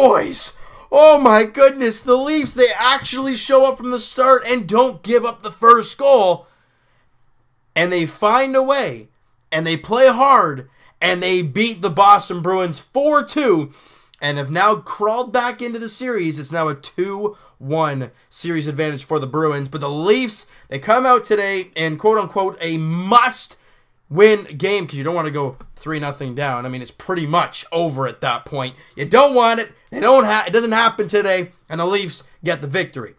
boys, oh my goodness, the Leafs, they actually show up from the start and don't give up the first goal. And they find a way, and they play hard, and they beat the Boston Bruins 4-2, and have now crawled back into the series. It's now a 2-1 series advantage for the Bruins. But the Leafs, they come out today in quote-unquote a must-win game, because you don't want to go 3-0 down. I mean, it's pretty much over at that point. You don't want it. It doesn't happen today, and the Leafs get the victory.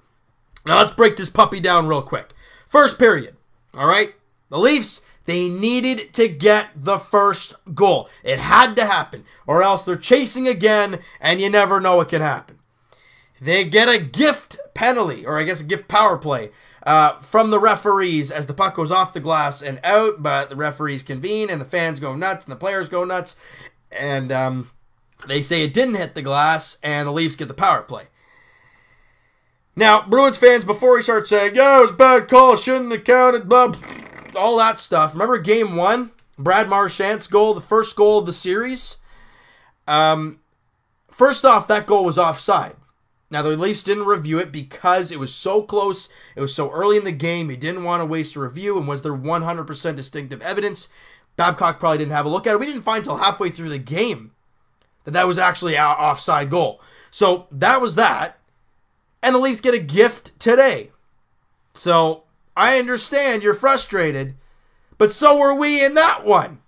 Now let's break this puppy down real quick. First period, all right? The Leafs, they needed to get the first goal. It had to happen, or else they're chasing again, and you never know what can happen. They get a gift penalty, or I guess a gift power play, from the referees as the puck goes off the glass and out, but the referees convene, and the fans go nuts, and the players go nuts, and they say it didn't hit the glass, and the Leafs get the power play. Now, Bruins fans, before we start saying, yeah, it was a bad call, shouldn't have counted, blah, blah, all that stuff. Remember game 1? Brad Marchand's goal, the first goal of the series? First off, that goal was offside. Now, the Leafs didn't review it because it was so close. It was so early in the game. He didn't want to waste a review, and was there 100% distinctive evidence? Babcock probably didn't have a look at it. We didn't find until halfway through the game that was actually an offside goal. So that was that. And the Leafs get a gift today. So I understand you're frustrated, but so were we in that one.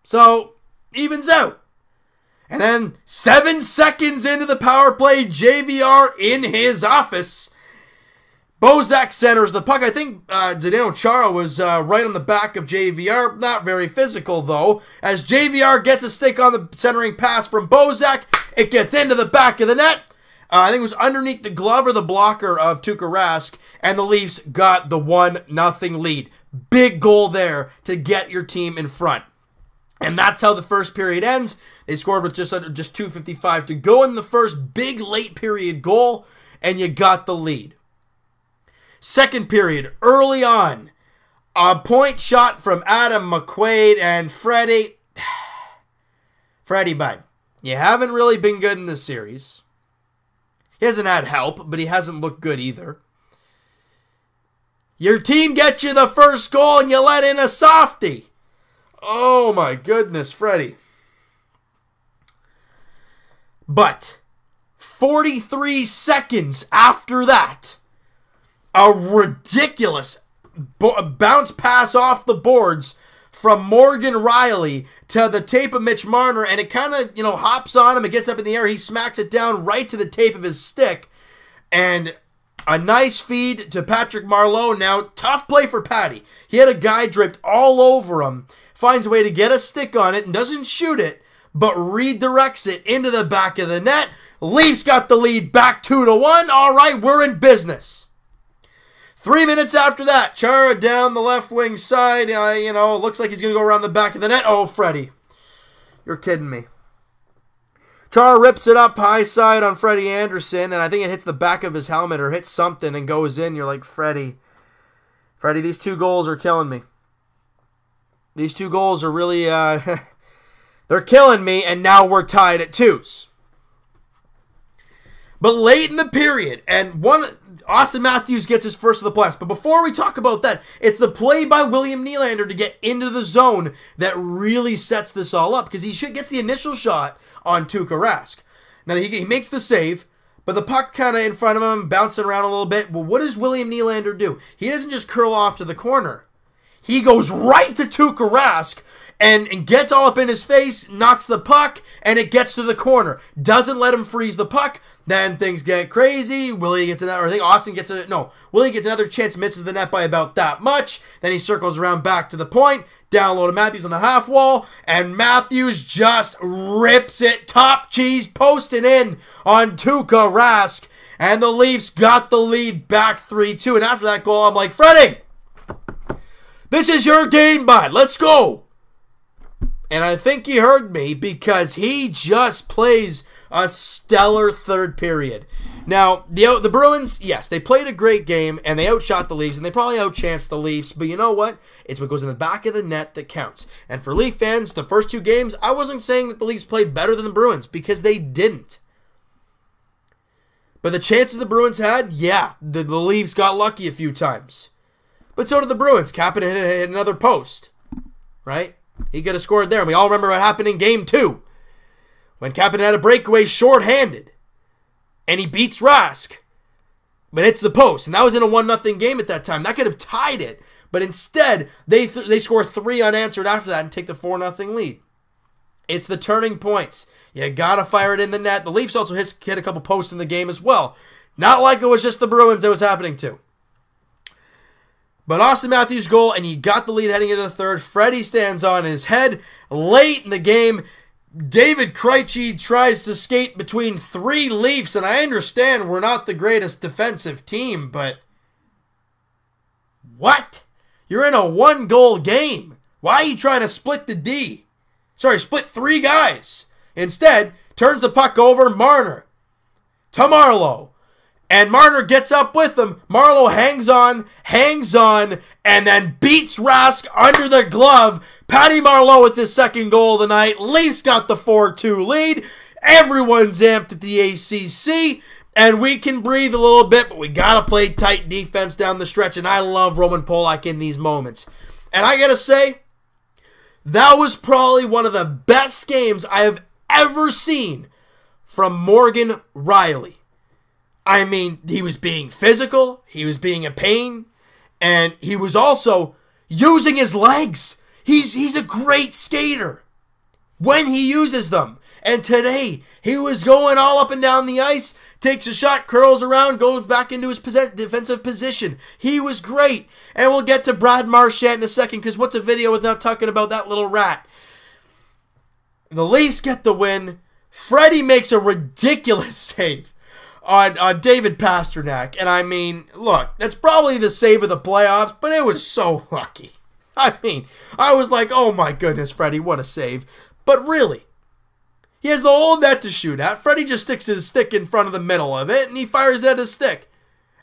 So, evens out. And then 7 seconds into the power play, JVR in his office. Bozak centers the puck. I think Zdeno Chara was right on the back of JVR. Not very physical, though. As JVR gets a stick on the centering pass from Bozak, it gets into the back of the net. I think it was underneath the glove or the blocker of Tuukka Rask, and the Leafs got the 1-0 lead. Big goal there to get your team in front. And that's how the first period ends. They scored with just 2:55 to go in the first big late period goal, and you got the lead. Second period, early on, a point shot from Adam McQuaid and Freddie. Freddie, bud, you haven't really been good in this series. He hasn't had help, but he hasn't looked good either. Your team gets you the first goal and you let in a softie. Oh my goodness, Freddie. But 43 seconds after that, a ridiculous bounce pass off the boards from Morgan Rielly to the tape of Mitch Marner, and it kind of, hops on him. It gets up in the air. He smacks it down right to the tape of his stick. And a nice feed to Patrick Marleau. Now, tough play for Patty. He had a guy draped all over him, finds a way to get a stick on it and doesn't shoot it, but redirects it into the back of the net. Leafs got the lead back 2-1. All right, we're in business. 3 minutes after that, Chara down the left wing side. Looks like he's going to go around the back of the net. Oh, Freddie. You're kidding me. Chara rips it up high side on Freddie Anderson, and I think it hits the back of his helmet or hits something and goes in. You're like, Freddie, these 2 goals are killing me. These 2 goals are really, they're killing me, and now we're tied at 2s. But late in the period, and Austin Matthews gets his first of the playoffs. But before we talk about that, it's the play by William Nylander to get into the zone that really sets this all up, because he gets the initial shot on Tuukka Rask. Now, he makes the save, but the puck kind of in front of him, bouncing around a little bit. Well, what does William Nylander do? He doesn't just curl off to the corner. He goes right to Tuukka Rask and gets all up in his face, knocks the puck, and it gets to the corner. Doesn't let him freeze the puck. Then things get crazy. Willie gets another chance, misses the net by about that much. Then he circles around back to the point, down low to Matthews on the half wall, and Matthews just rips it top cheese, posting in on Tuukka Rask, and the Leafs got the lead back 3-2. And after that goal, I'm like, Freddie, this is your game, bud. Let's go. And I think he heard me, because he just plays a stellar third period. Now, the Bruins, yes, they played a great game, and they outshot the Leafs, and they probably outchanced the Leafs, but you know what? It's what goes in the back of the net that counts. And for Leaf fans, the first 2 games, I wasn't saying that the Leafs played better than the Bruins, because they didn't. But the chances the Bruins had, yeah, the Leafs got lucky a few times. But so did the Bruins. Kapanen hit another post, right? He could have scored there. And we all remember what happened in Game 2 when Kapanen had a breakaway shorthanded. And he beats Rask, but hits the post. And that was in a 1-0 game at that time. That could have tied it. But instead, they score 3 unanswered after that and take the 4-0 lead. It's the turning points. You gotta fire it in the net. The Leafs also hit a couple posts in the game as well. Not like it was just the Bruins that was happening to. But Austin Matthews' goal, and you got the lead heading into the third. Freddie stands on his head. Late in the game, David Krejci tries to skate between 3 Leafs, and I understand we're not the greatest defensive team, but what? You're in a 1-goal game. Why are you trying to split the D? Split 3 guys. Instead, turns the puck over, Marner to Marleau. And Marner gets up with him. Marleau hangs on, and then beats Rask under the glove. Patty Marleau with his second goal of the night. Leafs got the 4-2 lead. Everyone's amped at the ACC. And we can breathe a little bit, but we got to play tight defense down the stretch. And I love Roman Polak in these moments. And I got to say, that was probably one of the best games I have ever seen from Morgan Rielly. I mean, he was being physical, he was being a pain, and he was also using his legs. He's a great skater when he uses them. And today, he was going all up and down the ice, takes a shot, curls around, goes back into his defensive position. He was great. And we'll get to Brad Marchand in a second, because what's a video without talking about that little rat? The Leafs get the win. Freddie makes a ridiculous save on David Pastrnak. And I mean, look, that's probably the save of the playoffs, but it was so lucky. I mean, I was like, oh my goodness, Freddie, what a save. But really, he has the whole net to shoot at. Freddie just sticks his stick in front of the middle of it, and he fires at his stick.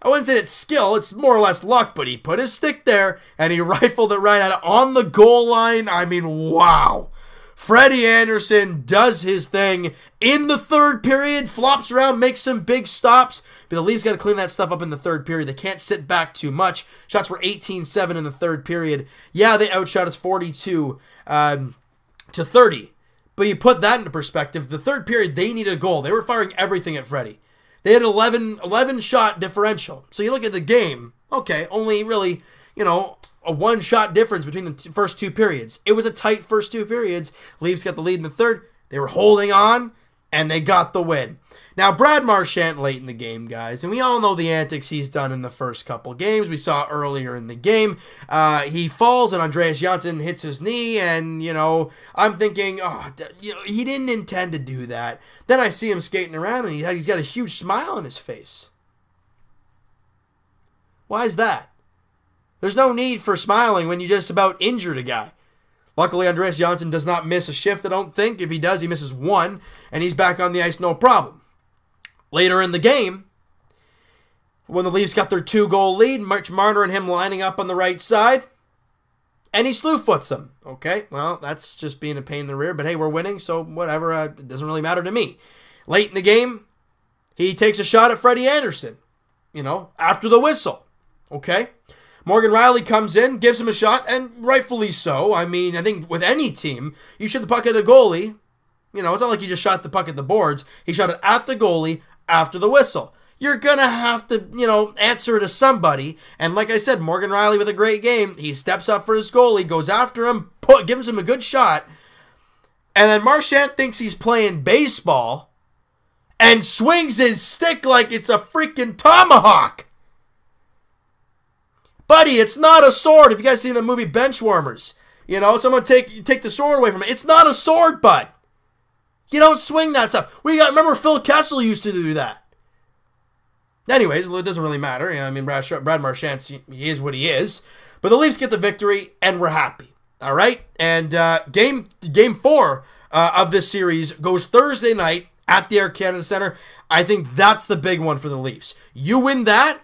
I wouldn't say it's skill, it's more or less luck, but he put his stick there, and he rifled it right at it on the goal line. I mean, wow. Freddie Anderson does his thing in the third period, flops around, makes some big stops, but the Leafs got to clean that stuff up in the third period. They can't sit back too much. Shots were 18-7 in the third period. Yeah, they outshot us 42 to 30, but you put that into perspective, the third period, they needed a goal. They were firing everything at Freddie. They had 11 shot differential. So you look at the game, okay, only really, a 1-shot difference between the first 2 periods. It was a tight first 2 periods. Leafs got the lead in the third. They were holding on, and they got the win. Now, Brad Marchand late in the game, guys, and we all know the antics he's done in the first couple games. We saw earlier in the game. He falls, and Andreas Janssen hits his knee, and, I'm thinking, he didn't intend to do that. Then I see him skating around, and he's got a huge smile on his face. Why is that? There's no need for smiling when you just about injured a guy. Luckily, Andreas Janssen does not miss a shift, I don't think. If he does, he misses 1, and he's back on the ice, no problem. Later in the game, when the Leafs got their 2-goal lead, Mitch Marner and him lining up on the right side, and he slew foots him. Okay, well, that's just being a pain in the rear, but hey, we're winning, so whatever, it doesn't really matter to me. Late in the game, he takes a shot at Freddie Anderson, after the whistle. Okay? Morgan Rielly comes in, gives him a shot, and rightfully so. I mean, I think with any team, you shoot the puck at a goalie. It's not like you just shot the puck at the boards. He shot it at the goalie after the whistle. You're going to have to, answer to somebody. And like I said, Morgan Rielly with a great game. He steps up for his goalie, goes after him, gives him a good shot. And then Marchand thinks he's playing baseball and swings his stick like it's a freaking tomahawk. Buddy, it's not a sword. If you guys seen the movie Benchwarmers, someone take the sword away from it. It's not a sword, bud. You don't swing that stuff. Remember Phil Kessel used to do that. Anyways, it doesn't really matter. Brad Marchand, he is what he is. But the Leafs get the victory, and we're happy. All right? And game 4 of this series goes Thursday night at the Air Canada Centre. I think that's the big one for the Leafs. You win that,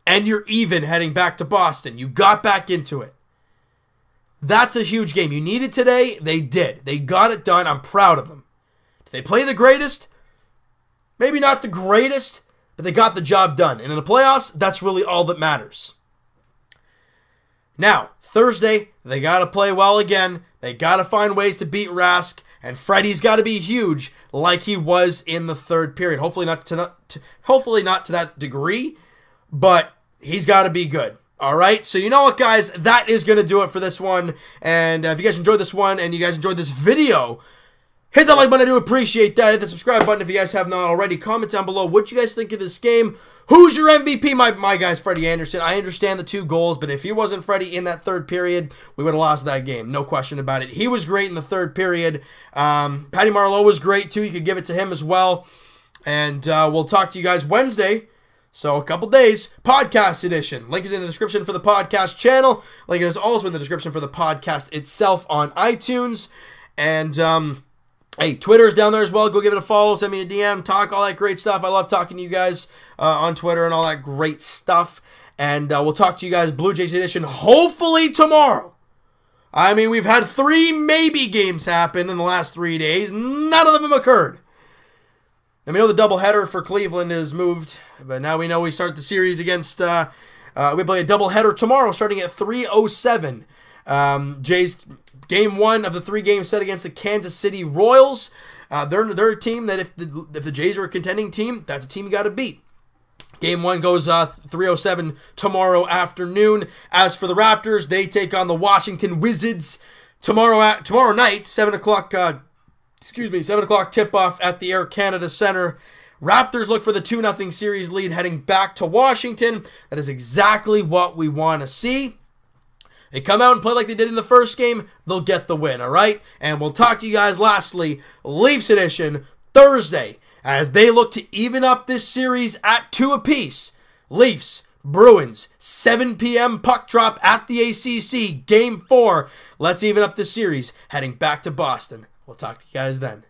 and you're even heading back to Boston. You got back into it. That's a huge game. You needed today. They did. They got it done. I'm proud of them. Did they play the greatest? Maybe not the greatest, but they got the job done. And in the playoffs, that's really all that matters. Now, Thursday, they got to play well again. They got to find ways to beat Rask, and Freddie's got to be huge like he was in the third period. Hopefully not to that degree, but he's got to be good. All right, so you know what, guys? That is going to do it for this one. And if you guys enjoyed this one and you guys enjoyed this video, hit that like button. I do appreciate that. Hit the subscribe button if you guys have not already. Comment down below what you guys think of this game. Who's your MVP? My guy's Freddie Anderson. I understand the 2 goals, but if he wasn't Freddie in that third period, we would have lost that game. No question about it. He was great in the third period. Patty Marleau was great, too. You could give it to him as well. And we'll talk to you guys Wednesday. So, a couple days, podcast edition. Link is in the description for the podcast channel. Link is also in the description for the podcast itself on iTunes. And, hey, Twitter is down there as well. Go give it a follow. Send me a DM. Talk, all that great stuff. I love talking to you guys on Twitter and all that great stuff. And we'll talk to you guys Blue Jays edition hopefully tomorrow. I mean, we've had 3 maybe games happen in the last 3 days. None of them occurred. And we know the doubleheader for Cleveland is moved, but now we know we start the series against, we play a doubleheader tomorrow starting at 3:07. Jays, game 1 of the 3 games set against the Kansas City Royals. They're a team that if the Jays are a contending team, that's a team you got to beat. Game 1 goes 3:07 tomorrow afternoon. As for the Raptors, they take on the Washington Wizards tomorrow night, 7 o'clock 7 o'clock tip-off at the Air Canada Centre. Raptors look for the 2-0 series lead heading back to Washington. That is exactly what we want to see. They come out and play like they did in the first game, they'll get the win, all right? And we'll talk to you guys lastly, Leafs edition, Thursday, as they look to even up this series at 2 apiece. Leafs, Bruins, 7 p.m. puck drop at the ACC, Game 4. Let's even up this series, heading back to Boston. We'll talk to you guys then.